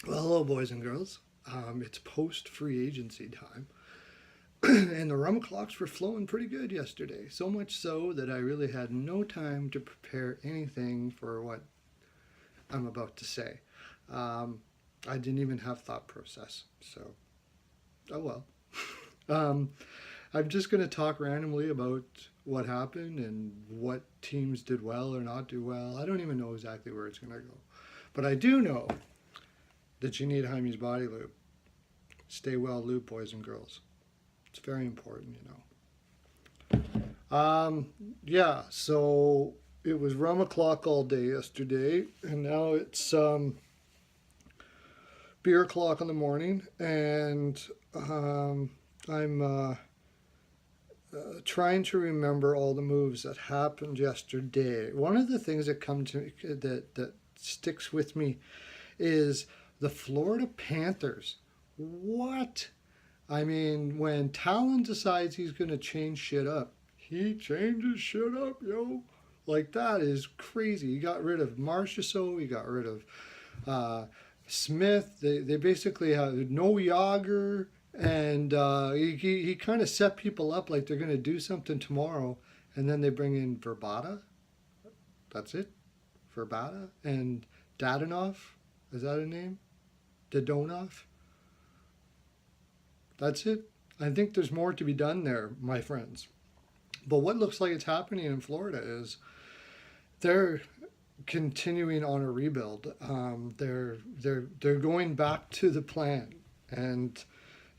Well, hello, boys and girls. It's post free agency time, and the rum clocks were flowing pretty good yesterday. So much so that I really had no time to prepare anything for what I'm about to say. Um, I didn't even have thought process. So, oh well. Um, I'm just going to talk randomly about what happened and what teams did well or not do well. I don't even know exactly where it's going to go. But I do know that you need Jaime's body lube. Stay well lubed, boys and girls. It's very important, you know. Yeah, so it was rum o'clock all day yesterday, and now it's beer o'clock in the morning, and I'm trying to remember all the moves that happened yesterday. One of the things that come to me that sticks with me is the Florida Panthers. What? I mean, when Talon decides he's going to change shit up, he changes shit up, yo. Like, that is crazy. He got rid of Marchessault. He got rid of uh, Smith. They basically have no Yager. And he kind of set people up like they're going to do something tomorrow. And then they bring in Verbata. That's it. Verbata. And Dadonov. Is that a name? Dadonov. That's it. I think there's more to be done there, my friends. But what looks like it's happening in Florida is they're continuing on a rebuild. They're going back to the plan, and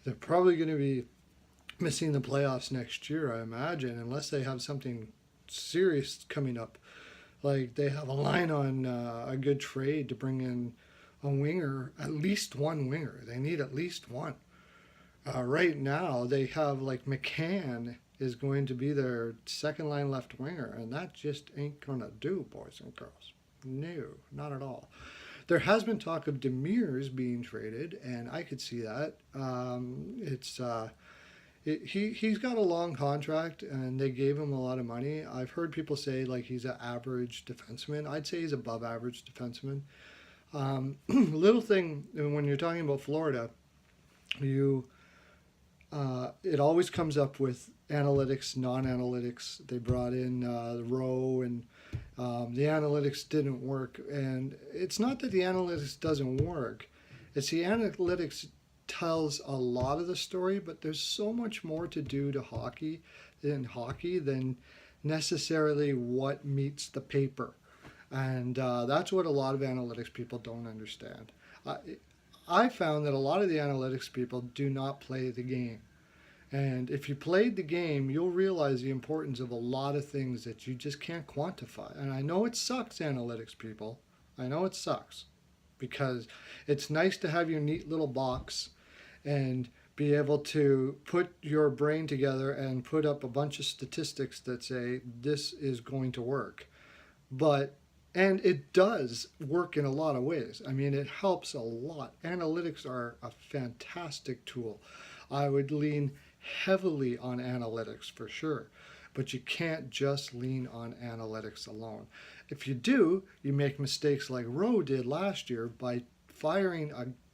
they're probably going to be missing the playoffs next year, I imagine, unless they have something serious coming up. Like they have a line on a good trade to bring in a winger, at least one winger. They need at least one. Right now, they have like McCann is going to be their second line left winger, and that just ain't gonna do, boys and girls. No, not at all. There has been talk of Demers being traded, and I could see that. He's got a long contract, and they gave him a lot of money. I've heard people say like he's an average defenseman. I'd say he's above average defenseman. Little thing when you're talking about Florida, you it always comes up with analytics, non-analytics. They brought in the row, and the analytics didn't work. And it's not that the analytics doesn't work; it's the analytics tells a lot of the story. But there's so much more to do to hockey than necessarily what meets the paper, and that's what a lot of analytics people don't understand. I found that a lot of the analytics people do not play the game. And if you played the game, you'll realize the importance of a lot of things that you just can't quantify. And I know it sucks, analytics people. I know it sucks because it's nice to have your neat little box and be able to put your brain together and put up a bunch of statistics that say this is going to work. But and it does work in a lot of ways. I mean, it helps a lot. Analytics are a fantastic tool. I would lean heavily on analytics for sure, but you can't just lean on analytics alone. If you do, you make mistakes like Rowe did last year by firing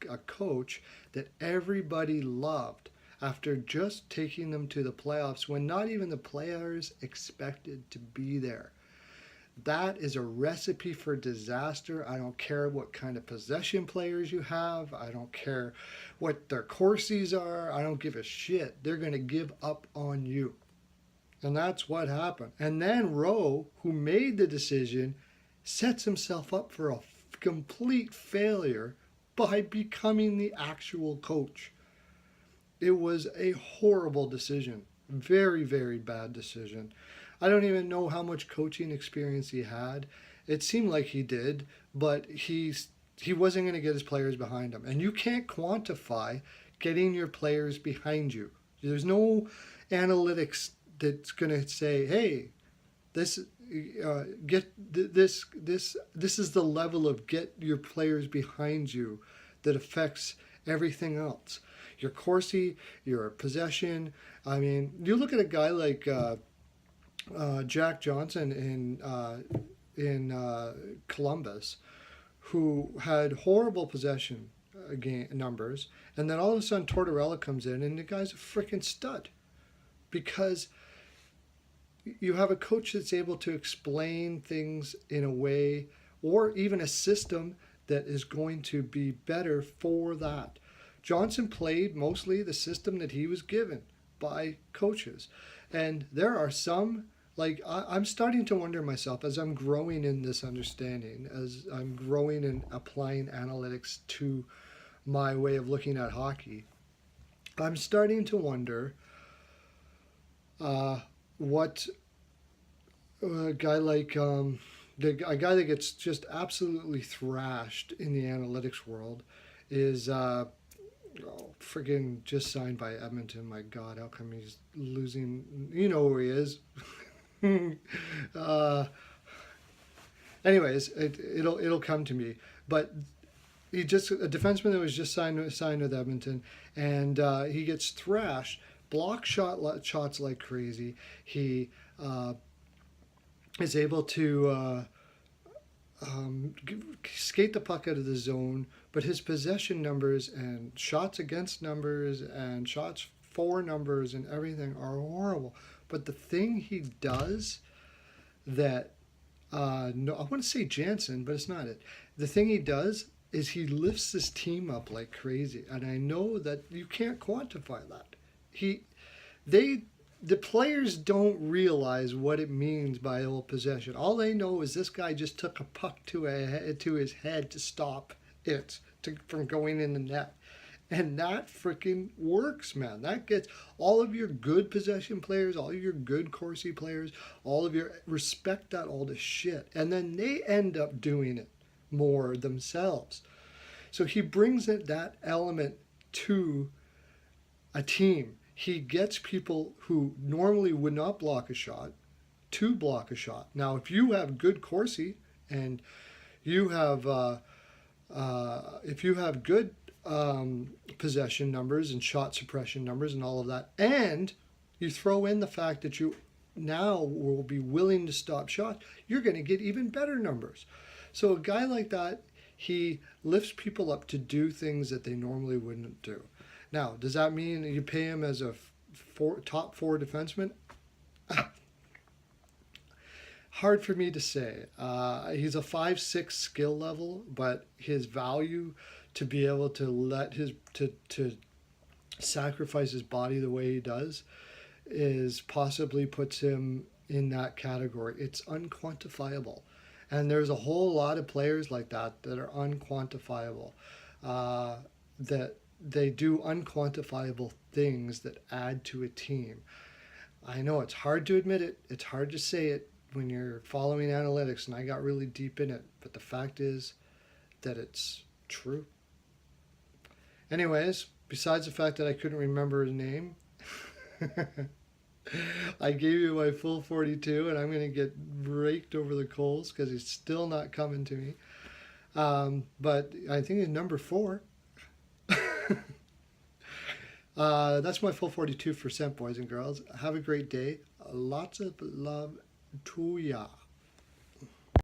a coach that everybody loved after just taking them to the playoffs when not even the players expected to be there. That is a recipe for disaster. I don't care what kind of possession players you have. I don't care what their courses are. I don't give a shit. They're going to give up on you. And that's what happened. And then Rowe, who made the decision, sets himself up for a complete failure by becoming the actual coach. It was a horrible decision. Very, very bad decision. I don't even know how much coaching experience he had. It seemed like he did, but he wasn't going to get his players behind him. And you can't quantify getting your players behind you. There's no analytics that's going to say, "Hey, this this is the level of get your players behind you that affects everything else. Your Corsi, your possession. I mean, you look at a guy like Jack Johnson in Columbus, who had horrible possession. numbers, and then all of a sudden Tortorella comes in and the guy's a freaking stud because you have a coach that's able to explain things in a way or even a system that is going to be better for that. Johnson played mostly the system that he was given by coaches. And there are some, like, I'm starting to wonder myself as I'm growing in this understanding, as I'm growing and applying analytics to my way of looking at hockey. I'm starting to wonder what a guy like a guy that gets just absolutely thrashed in the analytics world is friggin' just signed by Edmonton. My God, how come he's losing? You know who he is. Anyways, it'll come to me. But he just a defenseman that was just signed with Edmonton, and he gets thrashed, block shots like crazy. He is able to skate the puck out of the zone, but his possession numbers and shots against numbers and shots for numbers and everything are horrible. But the thing he does that, no, I want to say Jansen, but it's not it. The thing he does is he lifts his team up like crazy. And I know that you can't quantify that. The players don't realize what it means by old possession. All they know is this guy just took a puck to his head to stop it from going in the net. And that freaking works, man. That gets all of your good possession players, all of your good Corsi players, all of your respect that all this shit. And then they end up doing it more themselves. So he brings that element to a team. He gets people who normally would not block a shot to block a shot. Now, if you have good Corsi and you have good possession numbers and shot suppression numbers and all of that, and you throw in the fact that you now will be willing to stop shots, you're going to get even better numbers. So a guy like that, he lifts people up to do things that they normally wouldn't do. Now, does that mean you pay him as a top four defenseman? Hard for me to say. He's a 5'6" skill level, but his value to be able to to sacrifice his body the way he does is possibly puts him in that category. It's unquantifiable. And there's a whole lot of players like that are unquantifiable, that they do unquantifiable things that add to a team. I know it's hard to admit it. It's hard to say it when you're following analytics, and I got really deep in it. But the fact is that it's true. Anyways, besides the fact that I couldn't remember his name, I gave you my full 42, and I'm going to get raked over the coals because he's still not coming to me. But I think he's number 4. That's my full 42%, boys and girls. Have a great day. Lots of love to ya.